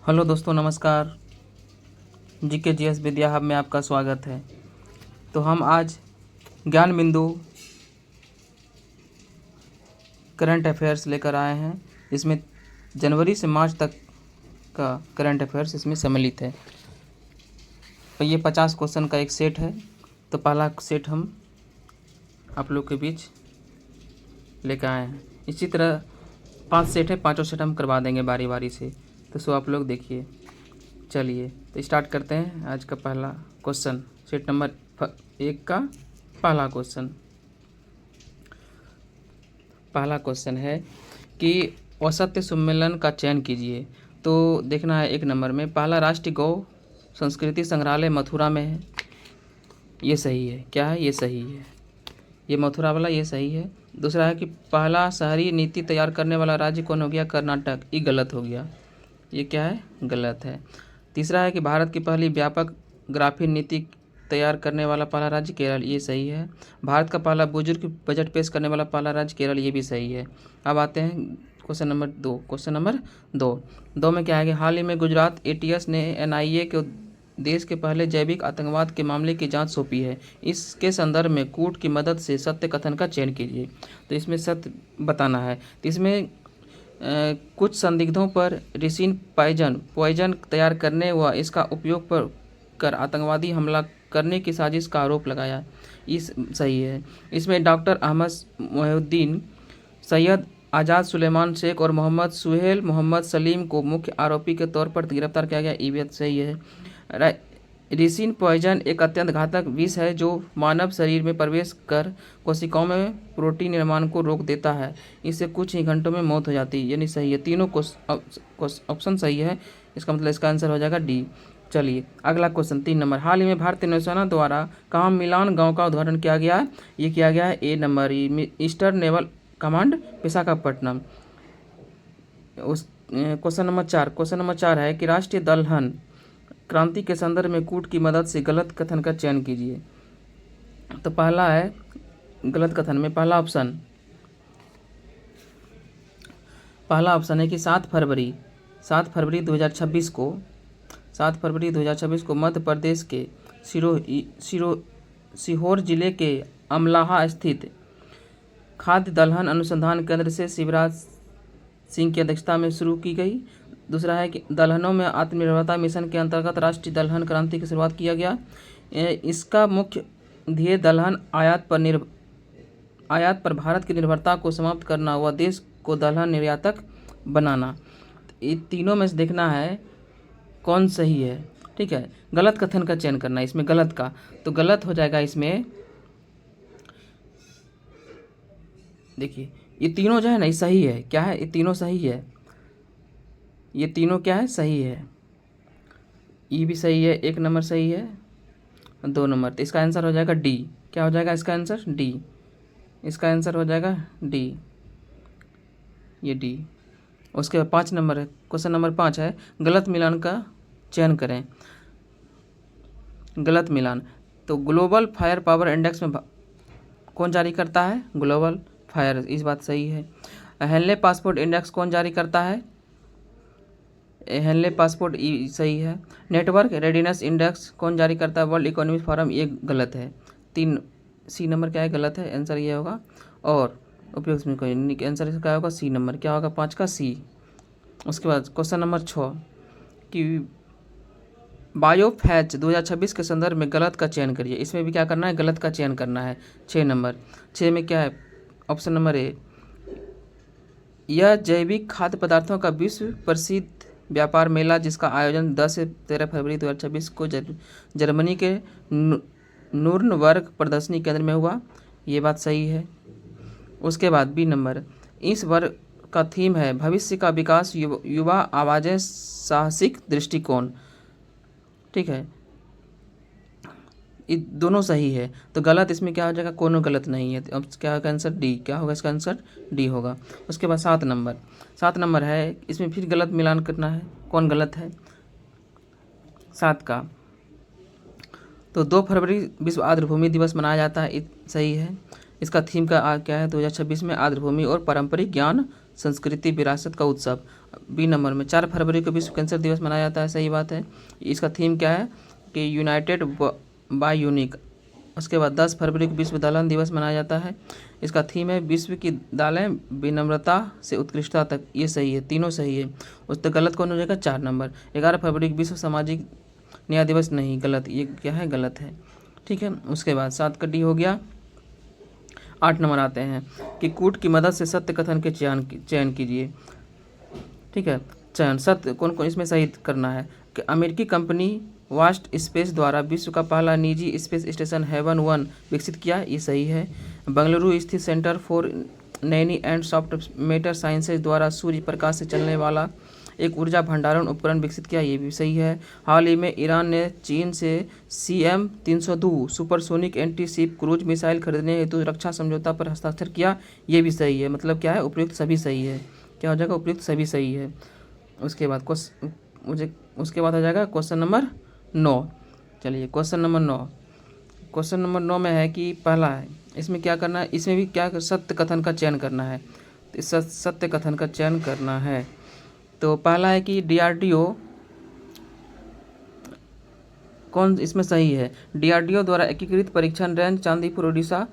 Hello दोस्तों, नमस्कार। GK GS विद्या hub में आपका स्वागत है। तो हम आज ज्ञान बिंदु करंट अफेयर्स लेकर आए हैं। इसमें जनवरी से मार्च तक का करंट अफेयर्स इसमें सम्मिलित है। तो ये 50 क्वेश्चन का एक सेट है। तो पहला सेट हम आप लोग के बीच लेकर आए हैं। इसी तरह 5 सेट है, पाँचों सेट हम करवा देंगे बारी बारी से। तो सो आप लोग देखिए। चलिए तो स्टार्ट करते हैं आज का पहला क्वेश्चन। सेट नंबर 1 का पहला क्वेश्चन है कि औसत्य सम्मेलन का चयन कीजिए। तो देखना है 1 नंबर में, पहला राष्ट्रीय गौ संस्कृति संग्रहालय मथुरा में है। ये सही है। क्या है? ये सही है। ये मथुरा वाला ये सही है। दूसरा है कि पहला शहरी नीति तैयार करने वाला राज्य कौन हो गया? कर्नाटक। ये गलत हो गया। ये क्या है? गलत है। तीसरा है कि भारत की पहली व्यापक ग्राफीन नीति तैयार करने वाला पहला राज्य केरल। ये सही है। भारत का पहला बुजुर्ग बजट पेश करने वाला पहला राज्य केरल। ये भी सही है। अब आते हैं क्वेश्चन नंबर 2। क्वेश्चन नंबर 2 में क्या है कि हाल ही में गुजरात एटीएस ने एनआईए को देश के पहले जैविक आतंकवाद के मामले की जांच सौंपी है। इसके संदर्भ में कूट की मदद से सत्य कथन का चयन कीजिए। तो इसमें सत्य बताना है। तो इसमें कुछ संदिग्धों पर रिसिन पॉइजन तैयार करने व इसका उपयोग कर आतंकवादी हमला करने की साजिश का आरोप लगाया। इस सही है। इसमें डॉक्टर अहमद मोहिउद्दीन, सैयद आज़ाद सुलेमान शेख और मोहम्मद सुहेल मोहम्मद सलीम को मुख्य आरोपी के तौर पर गिरफ्तार किया गया। ये भी सही है। रिसिन पॉइजन एक अत्यंत घातक विष है जो मानव शरीर में प्रवेश कर कोशिकाओं में प्रोटीन निर्माण को रोक देता है। इससे कुछ ही घंटों में मौत हो जाती है। यानी सही है। तीनों ऑप्शन सही है। इसका मतलब इसका आंसर हो जाएगा डी। चलिए अगला क्वेश्चन 3 नंबर, हाल ही में भारतीय नौसेना द्वारा कहाँ मिलान गांव का उद्घाटन किया गया है? ये किया गया है A number, eastern naval command, Visakhapatnam. उस क्वेश्चन नंबर 4 है कि राष्ट्रीय दलहन क्रांति के संदर्भ में कूट की मदद से गलत कथन का चयन कीजिए। तो पहला है गलत कथन में पहला ऑप्शन है कि 7 फरवरी 2026 को मध्य प्रदेश के सीहोर जिले के अमलाहा स्थित खाद्य दलहन अनुसंधान केंद्र से शिवराज सिंह की अध्यक्षता में शुरू की गई। दूसरा है कि दलहनों में आत्मनिर्भरता मिशन के अंतर्गत राष्ट्रीय दलहन क्रांति की शुरुआत किया गया। इसका मुख्य ध्येय दलहन आयात पर भारत की निर्भरता को समाप्त करना व देश को दलहन निर्यातक बनाना। ये तीनों में से देखना है कौन सही है। ठीक है। गलत कथन का चयन करना है इसमें गलत का। तो गलत हो जाएगा इसमें, देखिए ये तीनों जो है ना, ये सही है। क्या है? ये तीनों सही है। ये तीनों क्या है? सही है। ये भी सही है। 1 नंबर सही है, 2 नंबर। तो इसका आंसर हो जाएगा डी। क्या हो जाएगा इसका आंसर? डी। इसका आंसर हो जाएगा डी। ये डी। उसके बाद 5 नंबर है। क्वेश्चन नंबर 5 है गलत मिलान का चयन करें। गलत मिलान। तो ग्लोबल फायर पावर इंडेक्स में कौन जारी करता है? Global fire. इस बात सही है। हेनले पासपोर्ट इंडेक्स कौन जारी करता है? Henley passport. सही है। नेटवर्क रेडिनेस इंडेक्स कौन जारी करता है? World Economic Forum. ये गलत है। 3 सी नंबर क्या है? गलत है। आंसर ये होगा। और उपयोग में कोई नहीं, आंसर इसका क्या होगा? C number. क्या होगा? 5 का सी। उसके बाद क्वेश्चन नंबर 6 कि बायोफैच 2026 के संदर्भ में गलत का चयन करिए। इसमें भी क्या करना है? गलत का चयन करना है। 6 नंबर। 6 में क्या है? ऑप्शन नंबर ए, यह जैविक खाद्य पदार्थों का विश्व प्रसिद्ध व्यापार मेला जिसका आयोजन 10 से 13 फरवरी 2026 को जर्मनी के नूर्नबर्ग प्रदर्शनी केंद्र में हुआ। ये बात सही है। उसके बाद बी नंबर, इस वर्ग का थीम है भविष्य का विकास, युवा आवाज़ें, साहसिक दृष्टिकोण। ठीक है। ये दोनों सही है। तो गलत इसमें क्या हो जाएगा? कोनो गलत नहीं है। तो अब क्या होगा आंसर? डी। क्या होगा इसका आंसर? डी होगा। उसके बाद 7 नंबर है, इसमें फिर गलत मिलान करना है। कौन गलत है? 7 का। तो 2 फरवरी विश्व आर्द्रभूमि दिवस मनाया जाता है। सही है। इसका थीम का क्या है? 2026 में आर्द्रभूमि और पारंपरिक ज्ञान संस्कृति विरासत का उत्सव। बी नंबर में 4 फरवरी को विश्व कैंसर दिवस मनाया जाता है, सही बात है। इसका थीम क्या है कि यूनाइटेड बाय यूनिक। उसके बाद 10 फरवरी को विश्व दालन दिवस मनाया जाता है। इसका थीम है विश्व की दालें विनम्रता से उत्कृष्टता तक। ये सही है, तीनों सही है। उस तो गलत कौन हो जाएगा? 4 नंबर। 11 फरवरी को विश्व सामाजिक न्याय दिवस, नहीं गलत, ये क्या है? गलत है। ठीक है, उसके बाद 7 का डी हो गया। 8 नंबर आते हैं कि कूट की मदद से सत्य कथन के चयन कीजिए। ठीक है, चयन सत्य कौन कौन इसमें सही करना है कि अमेरिकी कंपनी वास्ट स्पेस द्वारा विश्व का पहला निजी स्पेस स्टेशन हेवन 1 विकसित किया, ये सही है। बेंगलुरु स्थित centre for Naini and soft matter sciences द्वारा सूर्य प्रकाश से चलने वाला एक ऊर्जा भंडारण उपकरण विकसित किया, ये भी सही है। हाल ही में ईरान ने चीन से CM-302 supersonic anti ship cruise missile खरीदने हेतु रक्षा समझौता पर हस्ताक्षर किया, ये भी सही है। मतलब क्या है? उपयुक्त सभी सही है। क्या हो जाएगा? उपयुक्त सभी सही है। उसके बाद उसके बाद आ जाएगा क्वेश्चन नंबर 9। चलिए क्वेश्चन नंबर 9। क्वेश्चन नंबर 9 में है कि पहला है, इसमें क्या करना है? इसमें भी क्या सत्य कथन का चयन करना है। तो सत्य कथन का चयन करना है। तो पहला है कि DRDO कौन इसमें सही है? DRDO द्वारा एकीकृत परीक्षण रेंज चांदीपुर उड़ीसा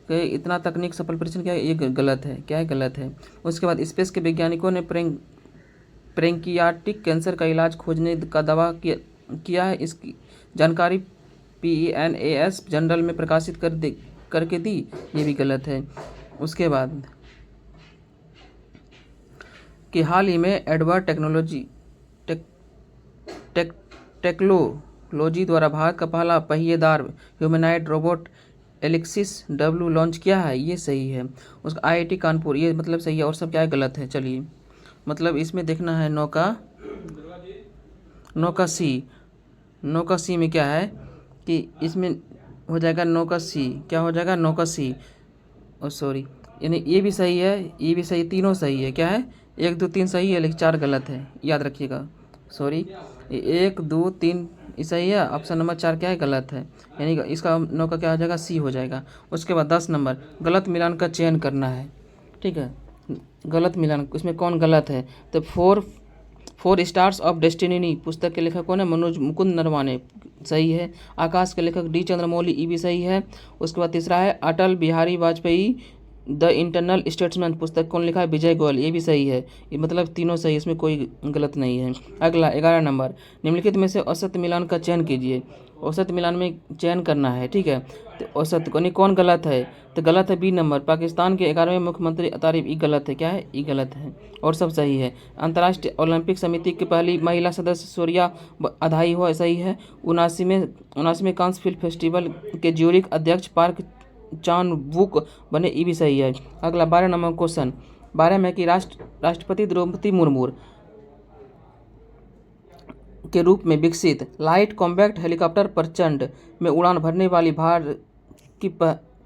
के इतना तकनीक सफल परीक्षण किया, ये गलत है। क्या है? गलत है। उसके बाद स्पेस के वैज्ञानिकों ने पैंक्रियाटिक कैंसर का इलाज खोजने का दावा किया है। इसकी जानकारी PNAS जर्नल में प्रकाशित करके दी, ये भी गलत है। उसके बाद कि हाल ही में एडवर्ड टेक्नोलॉजी द्वारा भारत का पहला पहिएदार humanoid robot Alexis W launch किया है, ये सही है। उसका IIT कानपुर, ये मतलब सही है। और सब क्या है? गलत है। चलिए मतलब इसमें देखना है 9 का सी में क्या है कि इसमें हो जाएगा 9 का सी। क्या हो जाएगा? 9 का सी। और सॉरी, यानी ये भी सही है, ये भी सही, तीनों सही है। क्या है? 1 2 3 सही है, लेकिन 4 गलत है, याद रखिएगा। सॉरी, 1 2 3 ये सही है, ऑप्शन नंबर 4 क्या है? गलत है। यानी इसका 9 का क्या हो जाएगा? सी हो जाएगा। उसके बाद 10 नंबर गलत मिलान का चयन करना है। ठीक है, गलत मिलान, इसमें कौन गलत है? तो 4 स्टार्स ऑफ डेस्टिनी पुस्तक के लेखक कौन है? मनोज मुकुंद नरवाने, सही है। आकाश के लेखक D चंद्रमौली, ये भी सही है। उसके बाद तीसरा है Atal Bihari Vajpayee the internal statesman, पुस्तक कौन लिखा है? विजय गोयल, ये भी सही है। ये मतलब तीनों सही, इसमें कोई गलत नहीं है। अगला 11 नंबर, निम्नलिखित में से औसत मिलान का चयन कीजिए। औसत मिलान में चयन करना है। ठीक है, तो औसत कौन गलत है? तो गलत है बी नंबर, पाकिस्तान के 11वें मुख्यमंत्री अतारिफ, ये गलत है। क्या है? ये गलत है। और सब सही है। अंतर्राष्ट्रीय ओलंपिक समिति की पहली महिला सदस्य सूर्या अधाई हो, सही है। 79वें कांस फिल्म फेस्टिवल के ज्यूरिक अध्यक्ष पार्क चान वुक बने, ये भी सही है। अगला 12 नंबर क्वेश्चन, 12 में कि राष्ट्रपति द्रौपदी मुर्मू के रूप में विकसित लाइट कॉम्बैक्ट हेलीकॉप्टर प्रचंड में उड़ान भरने वाली भारत की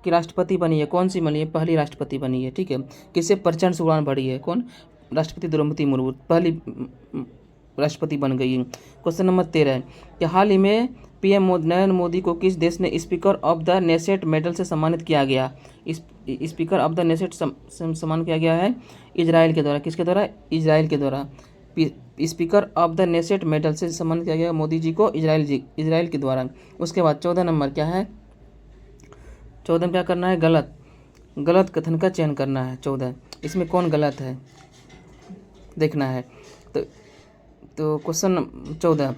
राष्ट्रपति बनी है। कौन सी बनी है? पहली राष्ट्रपति बनी है। ठीक है, किससे प्रचंड से उड़ान भरी है? कौन? राष्ट्रपति द्रौपदी मुर्मू पहली राष्ट्रपति बन गई है। क्वेश्चन नंबर 13 है कि हाल ही में PM नरेंद्र मोदी को किस देश ने speaker of the Knesset medal से सम्मानित किया गया? स्पीकर ऑफ द नेसेट सम्मान किया गया है इजराइल के द्वारा। किसके द्वारा? इजराइल के द्वारा। Speaker of the Knesset medal से सम्मानित किया गया मोदी जी को इजराइल के द्वारा। उसके बाद 14 नंबर क्या है? 14 में क्या करना है? गलत कथन का चयन करना है। 14 इसमें कौन गलत है देखना है। तो क्वेश्चन 14,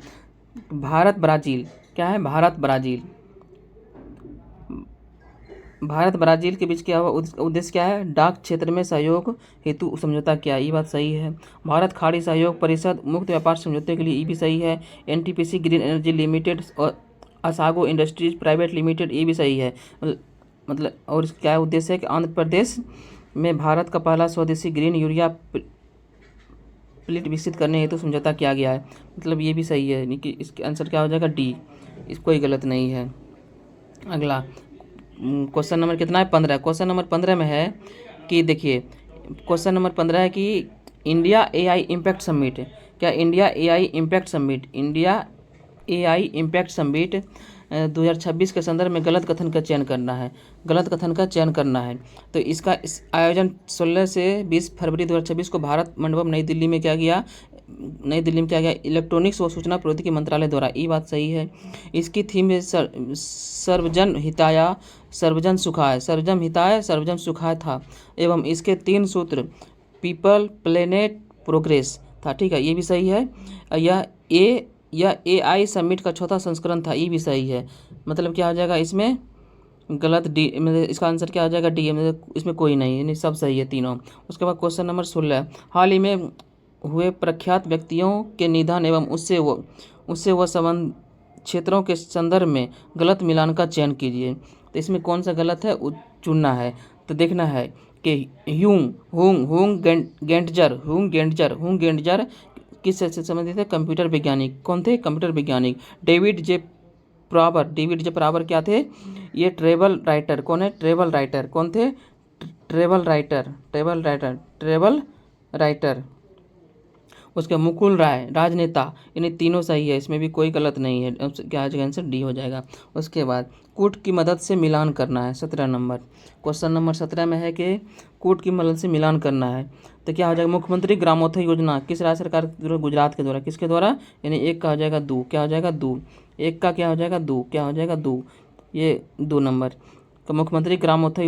भारत ब्राज़ील, क्या है? भारत ब्राज़ील के बीच क्या हुआ? उद्देश्य क्या है? डाक क्षेत्र में सहयोग हेतु समझौता किया, ये बात सही है। भारत खाड़ी सहयोग परिषद मुक्त व्यापार समझौते के लिए, ये भी सही है। NTPC ग्रीन एनर्जी लिमिटेड और असागो इंडस्ट्रीज प्राइवेट लिमिटेड, ये भी सही है। मतलब और क्या उद्देश्य है कि आंध्र प्रदेश में भारत का पहला स्वदेशी ग्रीन यूरिया प्लेट विकसित करने हेतु समझौता किया गया है। मतलब ये भी सही है, यानी कि इसके आंसर क्या हो जाएगा? डी, कोई गलत नहीं है। अगला क्वेश्चन नंबर कितना है? 15। क्वेश्चन नंबर 15 में है कि देखिए, क्वेश्चन नंबर 15 है कि इंडिया AI इम्पैक्ट समिट, क्या इंडिया AI इम्पैक्ट समिट 2026 के संदर्भ में गलत कथन का चयन करना है, गलत कथन का चयन करना है। तो इसका इस आयोजन 16 से 20 फरवरी 2026 को भारत मंडपम नई दिल्ली में किया गया, इलेक्ट्रॉनिक्स व सूचना प्रौद्योगिकी मंत्रालय द्वारा। ये बात सही है। इसकी थीम है सर्वजन हिताय सर्वजन सुखाय, सर्वजन हिताय सर्वजन सुखाय था। एवं इसके 3 सूत्र पीपल प्लेनेट प्रोग्रेस था। ठीक है, ये भी सही है। यह AI समिट का चौथा संस्करण था, ये भी सही है। मतलब क्या हो जाएगा इसमें गलत डी, मतलब इसका आंसर क्या हो जाएगा डी, मतलब इसमें कोई नहीं, यानी सब सही है तीनों। उसके बाद क्वेश्चन नंबर 16, हाल ही में हुए प्रख्यात व्यक्तियों के निधन एवं उससे वह संबंध क्षेत्रों के संदर्भ में गलत मिलान का चयन कीजिए। तो इसमें कौन सा गलत है चुनना है। तो देखना है कि हुंग गेंटजर किस से संबंधित है? कंप्यूटर वैज्ञानिक। कौन थे? कंप्यूटर वैज्ञानिक। डेविड जे प्रावर क्या थे? ये ट्रेवल राइटर। कौन है? Travel writer. कौन थे? Travel writer. उसके मुकुल राय राजनेता। इन्हें तीनों सही है, इसमें भी कोई गलत नहीं है। क्या आ जाएगा आंसर? डी हो जाएगा। उसके बाद कूट की मदद से मिलान करना है, 17 नंबर। क्वेश्चन नंबर 17 में है कि कूट की मदद से मिलान करना है। तो क्या हो जाएगा? मुख्यमंत्री ग्रामोदय योजना किस राज्य सरकार के द्वारा? गुजरात के द्वारा। किसके द्वारा? यानी एक का हो जाएगा दो। क्या हो जाएगा? दो। एक का क्या हो जाएगा? दो। क्या हो जाएगा? दो। ये 2 नंबर। तो मुख्यमंत्री ग्रामोत्थान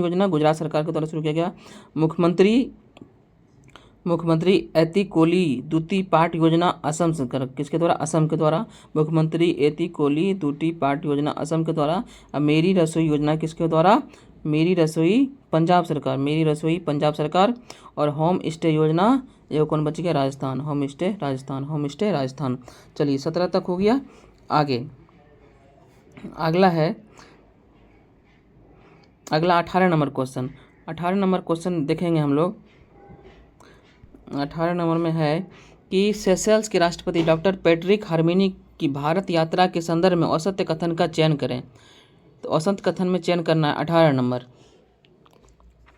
योजना गुजरात सरकार के द्वारा शुरू किया गया। मुख्यमंत्री एति कोली दूती पाट योजना असम सरकार। किसके द्वारा? असम के द्वारा। मुख्यमंत्री एति कोली दूती पाट योजना असम के द्वारा। मेरी रसोई योजना किसके द्वारा? मेरी रसोई पंजाब सरकार। और होम स्टे योजना ये कौन बच गया? राजस्थान। Home stay Rajasthan. चलिए 17 तक हो गया। आगे अगला 18 नंबर क्वेश्चन। 18 नंबर क्वेश्चन देखेंगे हम लोग। 18 नंबर में है कि सेशल्स के राष्ट्रपति डॉक्टर पैट्रिक हार्मिनी की भारत यात्रा के संदर्भ में असत्य कथन का चयन करें। तो असत्य कथन में चयन करना है 18 नंबर।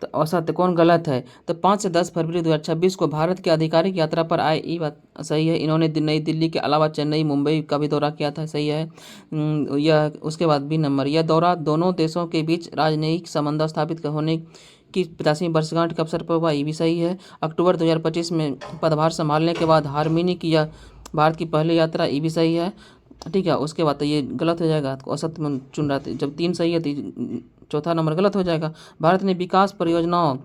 तो असत्य कौन गलत है? तो 5 से 10 फरवरी 2026 को भारत की आधिकारिक यात्रा पर आए, ये बात सही है। इन्होंने नई दिल्ली के अलावा चेन्नई मुंबई का भी दौरा किया था, सही है। यह उसके बाद बी नंबर, यह दौरा दोनों देशों के बीच राजनयिक संबंध स्थापित होने की 50वीं वर्षगांठ के अवसर पर हुआ, ये भी सही है। अक्टूबर 2025 में पदभार संभालने के बाद हार्मिनी की यह भारत की पहली यात्रा, ये भी सही है। ठीक है, उसके बाद तो ये गलत हो जाएगा। तो असत्य में चुन रहा था, जब 3 सही है तो चौथा नंबर गलत हो जाएगा। भारत ने विकास परियोजनाओं,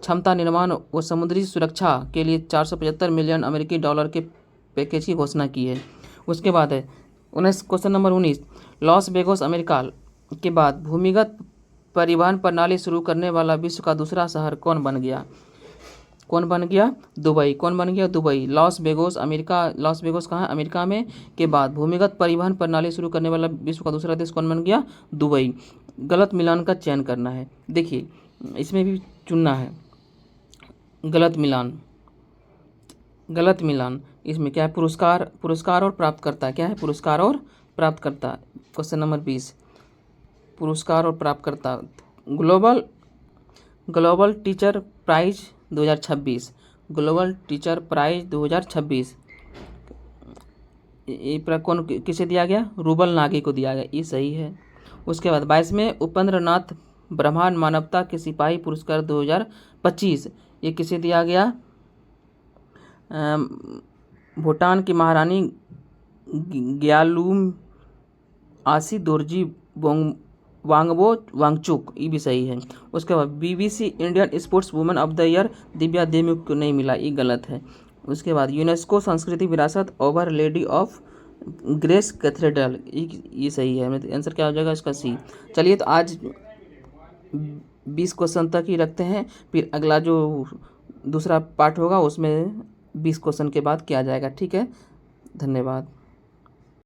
क्षमता निर्माण व समुद्री सुरक्षा के लिए 475 मिलियन अमेरिकी डॉलर के पैकेज की घोषणा की है। उसके बाद है question number 19, Las Vegas America के बाद भूमिगत परिवहन प्रणाली शुरू करने वाला विश्व का दूसरा शहर कौन बन गया? दुबई। कौन बन गया? दुबई। लॉस वेगास कहाँ है? अमेरिका में। के बाद भूमिगत परिवहन प्रणाली शुरू करने वाला विश्व का दूसरा देश कौन बन गया? दुबई। गलत मिलान का चयन करना है। देखिए इसमें भी चुनना है गलत मिलान। इसमें क्या है? पुरस्कार और प्राप्तकर्ता। क्या है? पुरस्कार और प्राप्तकर्ता। क्वेश्चन नंबर 20, पुरस्कार और प्राप्तकर्ता। Global Teacher Prize 2026। Global Teacher Prize 2026 ये कौन किसे दिया गया? रूबल नागी को दिया गया, ये सही है। उसके बाद 22वें उपेंद्रनाथ ब्रह्मांड मानवता के सिपाही पुरस्कार 2025 ये किसे दिया गया? भूटान की महारानी ग्यालूम आसी दोरजी वांगचुक, ये भी सही है। उसके बाद BBC Indian sports women of the year Divya Deshmukh को नहीं मिला, ये गलत है। उसके बाद यूनेस्को संस्कृति विरासत over lady of grace cathedral, ये सही है। आंसर क्या हो जाएगा इसका? सी। चलिए तो आज 20 क्वेश्चन तक ही रखते हैं, फिर अगला जो दूसरा पार्ट होगा उसमें 20 क्वेश्चन के बाद किया जाएगा। ठीक है, धन्यवाद।